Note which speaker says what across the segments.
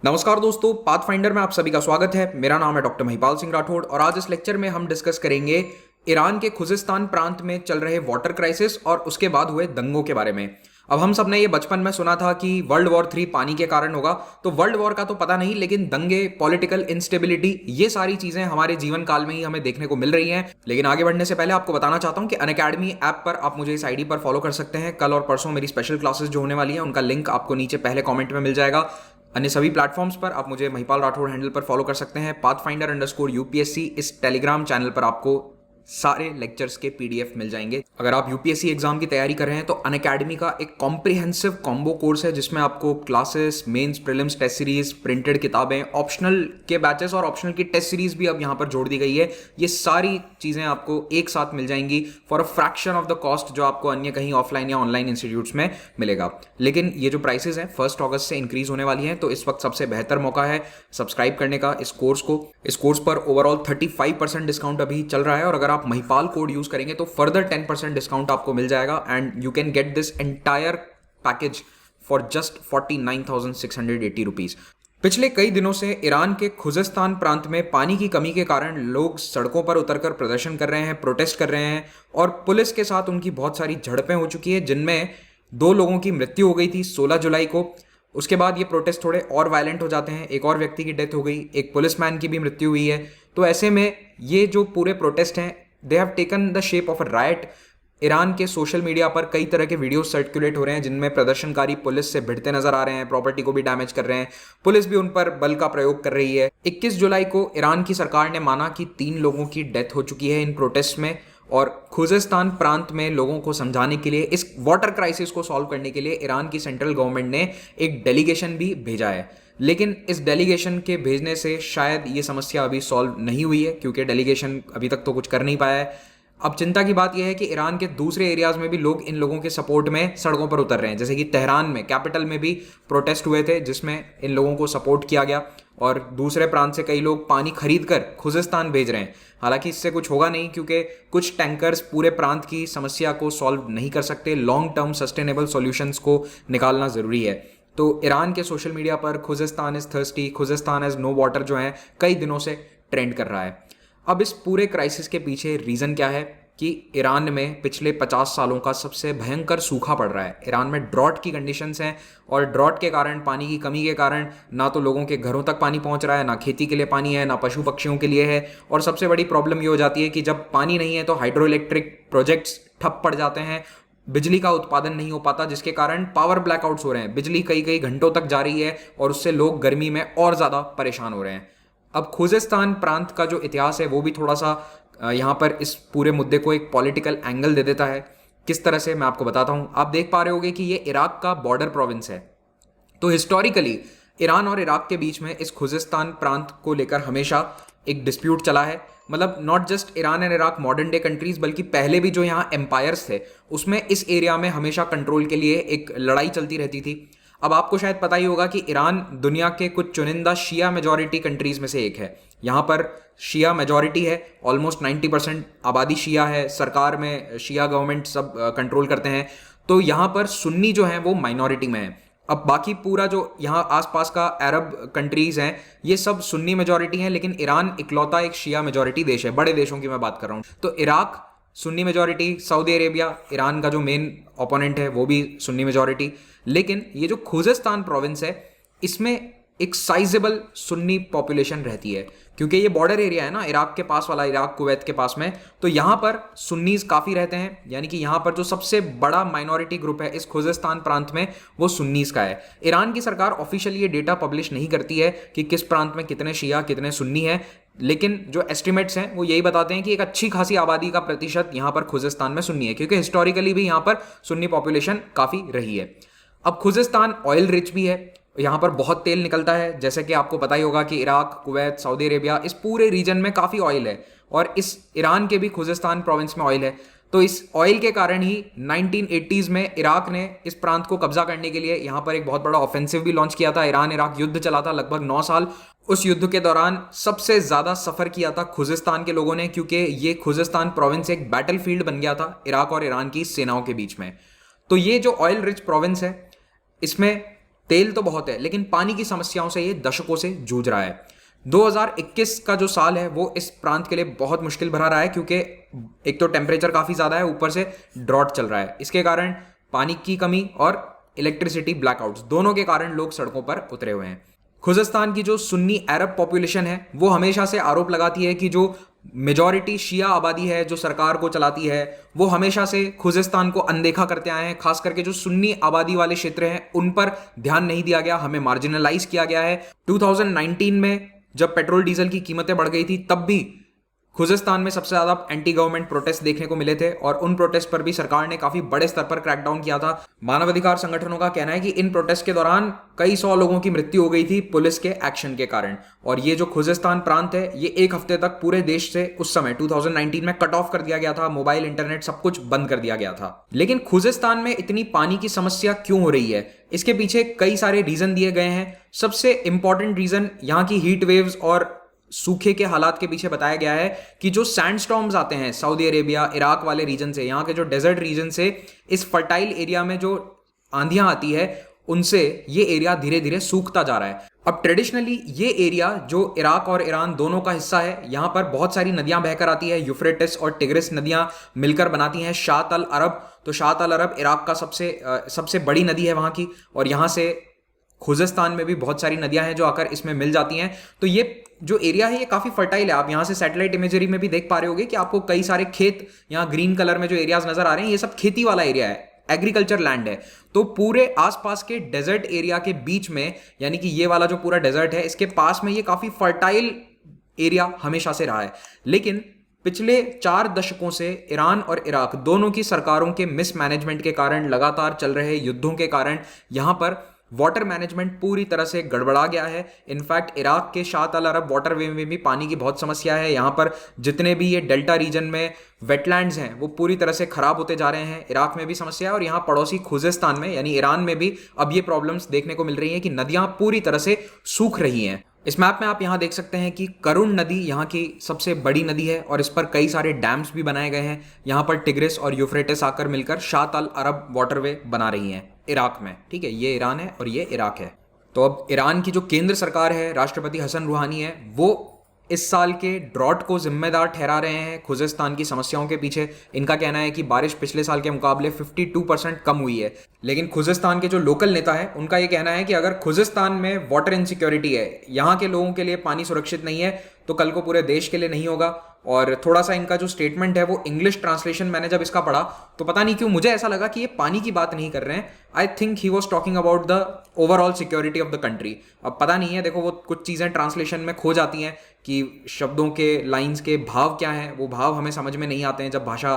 Speaker 1: नमस्कार दोस्तों, पाथफाइंडर में आप सभी का स्वागत है। मेरा नाम है डॉक्टर महिपाल सिंह राठौड़ और आज इस लेक्चर में हम डिस्कस करेंगे ईरान के खुजिस्तान प्रांत में चल रहे वाटर क्राइसिस और उसके बाद हुए दंगों के बारे में। अब हम सब ने ये बचपन में सुना था कि वर्ल्ड वॉर 3 पानी के कारण होगा, तो वर्ल्ड वॉर का तो पता नहीं, लेकिन दंगे, पॉलिटिकल इंस्टेबिलिटी, ये सारी चीजें हमारे जीवन काल में ही हमें देखने को मिल रही हैं। लेकिन आगे बढ़ने से पहले आपको बताना चाहता हूं कि अनअकैडमी ऐप पर आप मुझे इस आईडी पर फॉलो कर सकते हैं। कल और परसों मेरी स्पेशल क्लासेस जो होने वाली हैं उनका लिंक आपको नीचे पहले कॉमेंट में मिल जाएगा। अन्य सभी प्लेटफॉर्म्स पर आप मुझे महिपाल राठौड़ हैंडल पर फॉलो कर सकते हैं। pathfinder_UPSC इस टेलीग्राम चैनल पर आपको सारे लेक्चर्स के पीडीएफ मिल जाएंगे। अगर आप यूपीएससी एग्जाम की तैयारी कर रहे हैं तो अनअकैडमी का एक कॉम्प्रिहेंसिव कॉम्बो कोर्स है जिसमें आपको classes, mains, prelims, test series, printed किताबें, ऑप्शनल के बैचेस और ऑप्शनल की टेस्ट सीरीज भी अब यहाँ पर जोड़ दी गई है। ये सारी चीजें आपको एक साथ मिल जाएंगी for a fraction of the cost जो आपको अन्य कहीं ऑफलाइन या ऑनलाइन इंस्टीट्यूट्स में मिलेगा। लेकिन ये जो प्राइसेस हैं 1 अगस्त से इंक्रीज होने वाली हैं, तो इस वक्त सबसे बेहतर मौका है सब्सक्राइब करने का इस कोर्स को। इस कोर्स पर ओवरऑल 35% डिस्काउंट अभी चल रहा है और अगर आप महिपाल कोड यूज करेंगे तो फर्दर 10% डिस्काउंट आपको मिल जाएगा and you can get this entire package for just 49,680 rupees. पिछले कई दिनों से ईरान के खुजिस्तान प्रांत में पानी की कमी के कारण लोग सड़कों पर उतरकर प्रदर्शन कर रहे हैं, प्रोटेस्ट कर रहे हैं और पुलिस के साथ उनकी बहुत सारी झड़पें हो चुकी है, जिनमें 2 लोगों की मृत्यु हो गई थी 16 जुलाई को। उसके बाद ये प्रोटेस्ट थोड़े और वायलेंट हो जाते हैं, एक और व्यक्ति की डेथ हो गई, एक पुलिसमैन की भी मृत्यु हुई है। तो ऐसे में ये जो पूरे प्रोटेस्ट हैं they have taken the shape of a right. Iran के सोशल मीडिया पर कई तरह के वीडियोस सर्कुलेट हो रहे हैं जिनमें प्रदर्शनकारी पुलिस से भिड़ते नजर आ रहे हैं, प्रॉपर्टी को भी डैमेज कर रहे हैं, पुलिस भी उन पर बल का प्रयोग कर रही है। 21 जुलाई को ईरान की सरकार ने माना कि 3 लोगों की डेथ हो चुकी है इन प्रोटेस्ट में और खुजिस्तान प्रांत में लोगों को समझाने के लिए, इस वाटर क्राइसिस को सॉल्व करने के लिए ईरान की सेंट्रल गवर्नमेंट ने एक डेलीगेशन भी भेजा है। लेकिन इस डेलीगेशन के भेजने से शायद ये समस्या अभी सॉल्व नहीं हुई है क्योंकि डेलीगेशन अभी तक तो कुछ कर नहीं पाया है। अब चिंता की बात यह है कि ईरान के दूसरे एरियाज में भी लोग इन लोगों के सपोर्ट में सड़कों पर उतर रहे हैं, जैसे कि तेहरान में, कैपिटल में भी प्रोटेस्ट हुए थे जिसमें इन लोगों को सपोर्ट किया गया और दूसरे प्रांत से कई लोग पानी खरीद कर खुजिस्तान भेज रहे हैं। हालांकि इससे कुछ होगा नहीं क्योंकि कुछ टैंकर्स पूरे प्रांत की समस्या को सॉल्व नहीं कर सकते। लॉन्ग टर्म सस्टेनेबल सॉल्यूशंस को निकालना जरूरी है। तो ईरान के सोशल मीडिया पर Khuzestan is thirsty, Khuzestan has no water जो है कई दिनों से ट्रेंड कर रहा है। अब इस पूरे क्राइसिस के पीछे रीज़न क्या है कि ईरान में पिछले 50 सालों का सबसे भयंकर सूखा पड़ रहा है। ईरान में ड्रॉट की कंडीशंस हैं और ड्रॉट के कारण, पानी की कमी के कारण, ना तो लोगों के घरों तक पानी पहुंच रहा है, ना खेती के लिए पानी है, ना पशु पक्षियों के लिए है। और सबसे बड़ी प्रॉब्लम ये हो जाती है कि जब पानी नहीं है तो हाइड्रो इलेक्ट्रिक प्रोजेक्ट्स ठप पड़ जाते हैं, बिजली का उत्पादन नहीं हो पाता, जिसके कारण पावर ब्लैकआउट्स हो रहे हैं, बिजली कई कई घंटों तक जा रही है और उससे लोग गर्मी में और ज़्यादा परेशान हो रहे हैं। अब खुजिस्तान प्रांत का जो इतिहास है वो भी थोड़ा सा यहाँ पर इस पूरे मुद्दे को एक पॉलिटिकल एंगल दे देता है। किस तरह से, मैं आपको बताता हूँ। आप देख पा रहे होंगे कि ये इराक का बॉर्डर प्रोविंस है। तो हिस्टोरिकली ईरान और इराक के बीच में इस खुजिस्तान प्रांत को लेकर हमेशा एक डिस्प्यूट चला है। मतलब not just Iran and Iraq modern day countries, बल्कि पहले भी जो यहाँ एम्पायर्स थे उसमें इस एरिया में हमेशा कंट्रोल के लिए एक लड़ाई चलती रहती थी। अब आपको शायद पता ही होगा कि ईरान दुनिया के कुछ चुनिंदा शिया मेजॉरिटी कंट्रीज में से एक है। यहाँ पर शिया मेजॉरिटी है, ऑलमोस्ट 90% आबादी शिया है, सरकार में शिया गवर्नमेंट सब कंट्रोल करते हैं। तो यहाँ पर सुन्नी जो है वो माइनॉरिटी में है। अब बाकी पूरा जो यहाँ आसपास का अरब कंट्रीज हैं ये सब सुन्नी मेजॉरिटी हैं, लेकिन ईरान इकलौता एक शिया मेजॉरिटी देश है। बड़े देशों की मैं बात कर रहा हूँ। तो Iraq Sunni majority, Saudi Arabia Iran का जो मेन ओपोनेंट है वो भी सुन्नी मेजॉरिटी। लेकिन ये जो खुजिस्तान प्रोविंस है इसमें एक साइजेबल सुन्नी पॉपुलेशन रहती है क्योंकि ये बॉर्डर एरिया है ना, इराक के पास वाला, इराक कुवैत के पास में। तो यहाँ पर सुन्नीज काफ़ी रहते हैं, यानी कि यहाँ पर जो सबसे बड़ा माइनॉरिटी ग्रुप है इस खुजिस्तान प्रांत में वो सुन्नीज का है। ईरान की सरकार ऑफिशियली ये डेटा पब्लिश नहीं करती है कि किस प्रांत में कितने शिया कितने सुन्नी हैं, लेकिन जो एस्टिमेट्स हैं वो यही बताते हैं कि एक अच्छी खासी आबादी का प्रतिशत यहाँ पर खुजिस्तान में सुन्नी है क्योंकि हिस्टोरिकली भी यहाँ पर सुन्नी पॉपुलेशन काफ़ी रही है। अब खुजिस्तान ऑयल रिच भी है, यहाँ पर बहुत तेल निकलता है। जैसे कि आपको पता ही होगा कि इराक, कुवैत, सऊदी अरेबिया, इस पूरे रीजन में काफ़ी ऑयल है और इस ईरान के भी खुजिस्तान प्रोविंस में ऑयल है। तो इस ऑयल के कारण ही 1980s में इराक ने इस प्रांत को कब्जा करने के लिए यहाँ पर एक बहुत बड़ा ऑफेंसिव भी लॉन्च किया था। ईरान इराक युद्ध चला था लगभग 9 साल। उस युद्ध के दौरान सबसे ज़्यादा सफ़र किया था खुजिस्तान के लोगों ने क्योंकि ये खुजिस्तान प्रोविंस एक बैटलफील्ड बन गया था इराक और ईरान की सेनाओं के बीच में। तो ये जो ऑयल रिच प्रोविंस है इसमें तेल तो बहुत है, लेकिन पानी की समस्याओं से ये दशकों से जूझ रहा है। 2021 का जो साल है वो इस प्रांत के लिए बहुत मुश्किल भरा रहा है, क्योंकि एक तो टेम्परेचर काफ़ी ज़्यादा है, ऊपर से ड्रॉट चल रहा है। इसके कारण पानी की कमी और इलेक्ट्रिसिटी ब्लैकआउट्स दोनों के कारण लोग सड़कों पर उतरे हुए हैं। खुजस्तान की जो सुन्नी अरब पॉपुलेशन है वो हमेशा से आरोप लगाती है कि जो मेजॉरिटी शिया आबादी है जो सरकार को चलाती है, वो हमेशा से खुजस्तान को अनदेखा करते आए हैं। खास करके जो सुन्नी आबादी वाले क्षेत्र हैं उन पर ध्यान नहीं दिया गया, हमें मार्जिनलाइज किया गया है। 2019 में जब पेट्रोल डीजल की कीमतें बढ़ गई थी तब भी खुजस्तान में सबसे ज़्यादा एंटी गवर्नमेंट प्रोटेस्ट देखने को मिले थे, और उन प्रोटेस्ट पर भी सरकार ने काफ़ी बड़े स्तर पर क्रैकडाउन किया था। मानवाधिकार संगठनों का कहना है कि इन प्रोटेस्ट के दौरान कई 100 लोगों की मृत्यु हो गई थी पुलिस के एक्शन के कारण। और ये जो खुजस्तान प्रांत है ये एक हफ्ते तक पूरे देश से उस समय 2019 में कट ऑफ कर दिया गया था, मोबाइल इंटरनेट सब कुछ बंद कर दिया गया था। लेकिन खुजस्तान में इतनी पानी की समस्या क्यों हो रही है, इसके पीछे कई सारे रीजन दिए गए हैं। सबसे इंपॉर्टेंट रीजन यहाँ की हीट वेव्स और सूखे के हालात के पीछे बताया गया है कि जो सैंडस्टॉर्म्स आते हैं सऊदी अरेबिया इराक वाले रीजन से, यहाँ के जो डेजर्ट रीजन से इस फर्टाइल एरिया में जो आंधियां आती है उनसे ये एरिया धीरे धीरे सूखता जा रहा है। अब ट्रेडिशनली ये एरिया जो इराक और ईरान दोनों का हिस्सा है, यहाँ पर बहुत सारी नदियां बहकर आती है। यूफ्रेटिस और टिग्रिस नदियां मिलकर बनाती हैं शात अल अरब। तो शात अल अरब इराक का सबसे बड़ी नदी है वहाँ की, और यहाँ से खुजस्तान में भी बहुत सारी नदियां हैं जो आकर इसमें मिल जाती हैं। तो ये जो एरिया है ये काफ़ी फर्टाइल है। आप यहाँ से सैटेलाइट इमेजरी में भी देख पा रहे होगे कि आपको कई सारे खेत, यहाँ ग्रीन कलर में जो एरियाज नजर आ रहे हैं ये सब खेती वाला एरिया है, एग्रीकल्चर लैंड है। तो पूरे आसपास के डेजर्ट एरिया के बीच में, यानी कि ये वाला जो पूरा डेजर्ट है इसके पास में ये काफ़ी फर्टाइल एरिया हमेशा से रहा है। लेकिन पिछले 4 दशकों से ईरान और इराक दोनों की सरकारों के मिसमैनेजमेंट के कारण, लगातार चल रहे युद्धों के कारण यहाँ पर वाटर मैनेजमेंट पूरी तरह से गड़बड़ा गया है। इनफैक्ट इराक के शात अल अरब वाटर वे में भी पानी की बहुत समस्या है। यहाँ पर जितने भी ये डेल्टा रीजन में वेटलैंड्स हैं वो पूरी तरह से खराब होते जा रहे हैं। इराक में भी समस्या है, और यहाँ पड़ोसी खुजस्तान में यानी ईरान में भी अब ये प्रॉब्लम्स देखने को मिल रही हैं कि नदियाँ पूरी तरह से सूख रही हैं। इस मैप में आप यहाँ देख सकते हैं कि करुण नदी यहाँ की सबसे बड़ी नदी है, और इस पर कई सारे डैम्स भी बनाए गए हैं। यहाँ पर टिग्रिस और यूफ्रेटिस आकर मिलकर शात अल अरब वाटरवे बना रही हैं इराक में। ठीक है, ये ईरान है और ये इराक है। तो अब ईरान की जो केंद्र सरकार है, राष्ट्रपति हसन रूहानी है, वो इस साल के ड्रॉट को जिम्मेदार ठहरा रहे हैं खुजस्तान की समस्याओं के पीछे। इनका कहना है कि बारिश पिछले साल के मुकाबले 52% कम हुई है। लेकिन खुजस्तान के जो लोकल नेता है उनका ये कहना है कि अगर खुजस्तान में वाटर इनसिक्योरिटी है, यहाँ के लोगों के लिए पानी सुरक्षित नहीं है, तो कल को पूरे देश के लिए नहीं होगा। और थोड़ा सा इनका जो स्टेटमेंट है वो इंग्लिश ट्रांसलेशन मैंने जब इसका पढ़ा तो पता नहीं क्यों मुझे ऐसा लगा कि ये पानी की बात नहीं कर रहे हैं। I think he was talking about the overall security of the country. अब पता नहीं है, देखो वो कुछ चीज़ें ट्रांसलेशन में खो जाती हैं कि शब्दों के लाइंस के भाव क्या हैं, वो भाव हमें समझ में नहीं आते हैं जब भाषा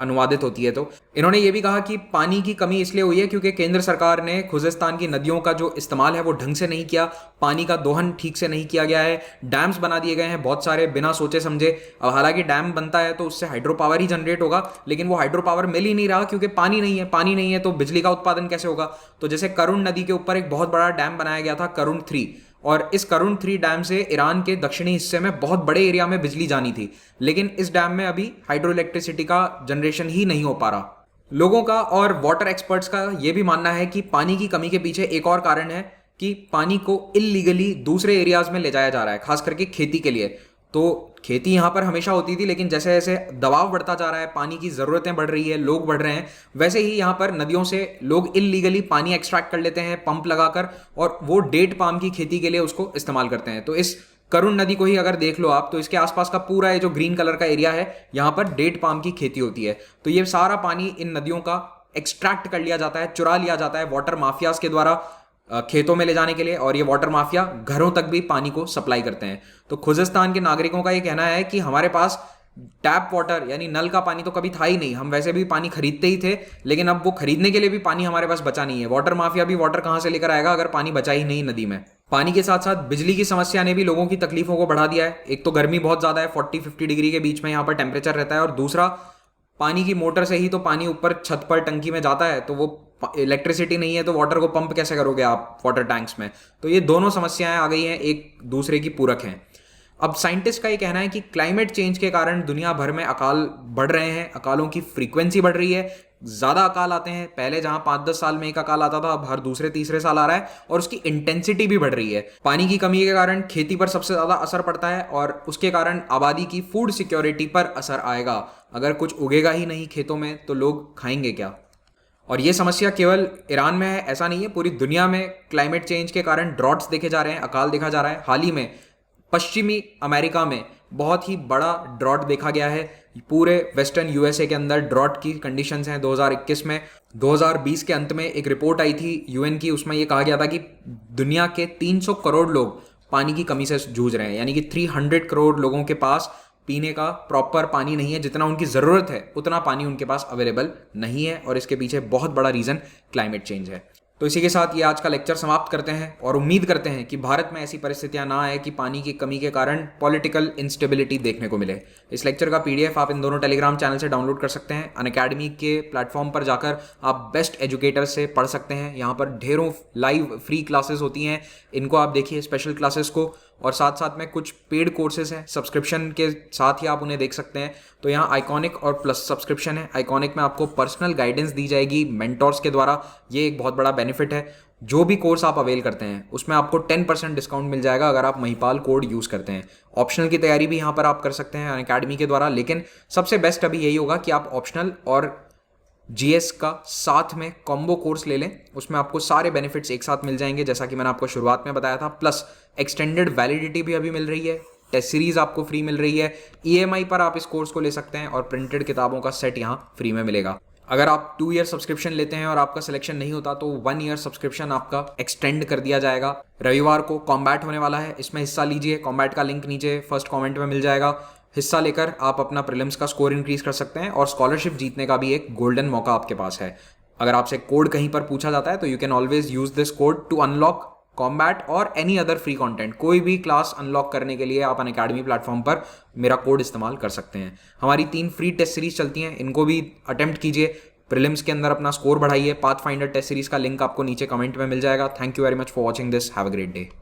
Speaker 1: अनुवादित होती है। तो इन्होंने ये भी कहा कि पानी की कमी इसलिए हुई है क्योंकि केंद्र सरकार ने खुजस्तान की नदियों का जो इस्तेमाल है वो ढंग से नहीं किया, पानी का दोहन ठीक से नहीं किया गया है, डैम्स बना दिए गए हैं बहुत सारे बिना सोचे समझे। अब हालांकि डैम बनता है तो उससे हाइड्रो पावर ही जनरेट होगा, लेकिन वो हाइड्रो पावर मिल ही नहीं रहा क्योंकि पानी नहीं है। पानी नहीं है तो बिजली का उत्पादन कैसे होगा? तो जैसे करुण नदी के ऊपर एक बहुत बड़ा डैम बनाया गया था, करुण 3, और इस करुण 3 डैम से ईरान के दक्षिणी हिस्से में बहुत बड़े एरिया में बिजली जानी थी, लेकिन इस डैम में अभी हाइड्रो इलेक्ट्रिसिटी का जनरेशन ही नहीं हो पा रहा। लोगों का और वाटर एक्सपर्ट्स का यह भी मानना है कि पानी की कमी के पीछे एक और कारण है कि पानी को इल्लीगली दूसरे एरियाज में ले जाया जा रहा है, खास करके खेती के लिए। तो खेती यहाँ पर हमेशा होती थी, लेकिन जैसे जैसे दबाव बढ़ता जा रहा है, पानी की ज़रूरतें बढ़ रही है, लोग बढ़ रहे हैं, वैसे ही यहाँ पर नदियों से लोग इल्लीगली पानी एक्सट्रैक्ट कर लेते हैं पंप लगाकर, और वो डेट पाम की खेती के लिए उसको इस्तेमाल करते हैं। तो इस करुण नदी को ही अगर देख लो आप तो इसके आसपास का पूरा ये जो ग्रीन कलर का एरिया है यहाँ पर डेट पाम की खेती होती है। तो ये सारा पानी इन नदियों का एक्सट्रैक्ट कर लिया जाता है, चुरा लिया जाता है वाटर माफियाज के द्वारा खेतों में ले जाने के लिए, और ये वाटर माफिया घरों तक भी पानी को सप्लाई करते हैं। तो खुजस्तान के नागरिकों का ये कहना है कि हमारे पास टैप वाटर यानी नल का पानी तो कभी था ही नहीं, हम वैसे भी पानी खरीदते ही थे, लेकिन अब वो खरीदने के लिए भी पानी हमारे पास बचा नहीं है। वाटर माफिया भी वाटर कहाँ से लेकर आएगा अगर पानी बचा ही नहीं नदी में। पानी के साथ साथ बिजली की समस्या ने भी लोगों की तकलीफों को बढ़ा दिया है। एक तो गर्मी बहुत ज़्यादा है, 40-50 डिग्री के बीच में यहाँ पर टेम्परेचर रहता है, और दूसरा पानी की मोटर से ही तो पानी ऊपर छत पर टंकी में जाता है, तो वो इलेक्ट्रिसिटी नहीं है तो वाटर को पंप कैसे करोगे आप वाटर टैंक्स में? तो ये दोनों समस्याएं आ गई हैं, एक दूसरे की पूरक हैं। अब साइंटिस्ट का ये कहना है कि क्लाइमेट चेंज के कारण दुनिया भर में अकाल बढ़ रहे हैं, अकालों की फ्रीक्वेंसी बढ़ रही है, ज़्यादा अकाल आते हैं। पहले जहां 5-10 साल में एक अकाल आता था, अब हर दूसरे तीसरे साल आ रहा है और उसकी इंटेंसिटी भी बढ़ रही है। पानी की कमी के कारण खेती पर सबसे ज़्यादा असर पड़ता है और उसके कारण आबादी की फूड सिक्योरिटी पर असर आएगा। अगर कुछ उगेगा ही नहीं खेतों में तो लोग खाएंगे क्या? और ये समस्या केवल ईरान में है ऐसा नहीं है, पूरी दुनिया में क्लाइमेट चेंज के कारण ड्रॉट्स देखे जा रहे हैं, अकाल देखा जा रहा है। हाल ही में पश्चिमी अमेरिका में बहुत ही बड़ा ड्रॉट देखा गया है। पूरे वेस्टर्न यूएसए के अंदर ड्रॉट की कंडीशंस हैं 2021 में। 2020 के अंत में एक रिपोर्ट आई थी यूएन की, उसमें ये कहा गया था कि दुनिया के 300 करोड़ लोग पानी की कमी से जूझ रहे हैं, यानी कि 300 करोड़ लोगों के पास पीने का प्रॉपर पानी नहीं है। जितना उनकी ज़रूरत है उतना पानी उनके पास अवेलेबल नहीं है और इसके पीछे बहुत बड़ा रीज़न क्लाइमेट चेंज है। तो इसी के साथ ये आज का लेक्चर समाप्त करते हैं और उम्मीद करते हैं कि भारत में ऐसी परिस्थितियां ना आए कि पानी की कमी के कारण पॉलिटिकल इंस्टेबिलिटी देखने को मिले। इस लेक्चर का पीडीएफ आप इन दोनों टेलीग्राम चैनल से डाउनलोड कर सकते हैं। अनअकैडमी के प्लेटफॉर्म पर जाकर आप बेस्ट एजुकेटर्स से पढ़ सकते हैं। यहाँ पर ढेरों लाइव फ्री क्लासेस होती हैं, इनको आप देखिए स्पेशल क्लासेस को, और साथ साथ में कुछ पेड कोर्सेज हैं, सब्सक्रिप्शन के साथ ही आप उन्हें देख सकते हैं। तो यहाँ आइकॉनिक और प्लस सब्सक्रिप्शन है। आइकॉनिक में आपको पर्सनल गाइडेंस दी जाएगी मेंटोर्स के द्वारा, ये एक बहुत बड़ा बेनिफिट है। जो भी कोर्स आप अवेल करते हैं उसमें आपको 10% डिस्काउंट मिल जाएगा अगर आप महिपाल कोड यूज़ करते हैं। ऑप्शनल की तैयारी भी यहाँ पर आप कर सकते हैं अनअकैडमी के द्वारा, लेकिन सबसे बेस्ट अभी यही होगा कि आप ऑप्शनल और जीएस का साथ में कॉम्बो कोर्स ले लें। उसमें आपको सारे बेनिफिट्स एक साथ मिल जाएंगे, जैसा कि मैंने आपको शुरुआत में बताया था। प्लस एक्सटेंडेड वैलिडिटी भी अभी मिल रही है, टेस्ट सीरीज आपको फ्री मिल रही है, ईएमआई पर आप इस कोर्स को ले सकते हैं और प्रिंटेड किताबों का सेट यहाँ फ्री में मिलेगा। अगर आप 2 ईयर सब्सक्रिप्शन लेते हैं और आपका सिलेक्शन नहीं होता तो 1 ईयर सब्सक्रिप्शन आपका एक्सटेंड कर दिया जाएगा। रविवार को कॉम्बैट होने वाला है, इसमें हिस्सा लीजिए। कॉम्बैट का लिंक नीचे फर्स्ट कमेंट में मिल जाएगा। हिस्सा लेकर आप अपना प्रीलिम्स का स्कोर इंक्रीज कर सकते हैं और स्कॉलरशिप जीतने का भी एक गोल्डन मौका आपके पास है। अगर आपसे कोड कहीं पर पूछा जाता है तो you can always use this code to unlock combat और एनी अदर फ्री कंटेंट। कोई भी क्लास अनलॉक करने के लिए आप अनअकैडमी प्लेटफॉर्म पर मेरा कोड इस्तेमाल कर सकते हैं। हमारी 3 फ्री टेस्ट सीरीज चलती हैं, इनको भी अटेम्प्ट कीजिए। प्रीलिम्स के अंदर अपना स्कोर बढ़ाइए। पाथफाइंडर टेस्ट सीरीज का लिंक आपको नीचे कमेंट में मिल जाएगा। Thank you very much for watching this. Have a great day.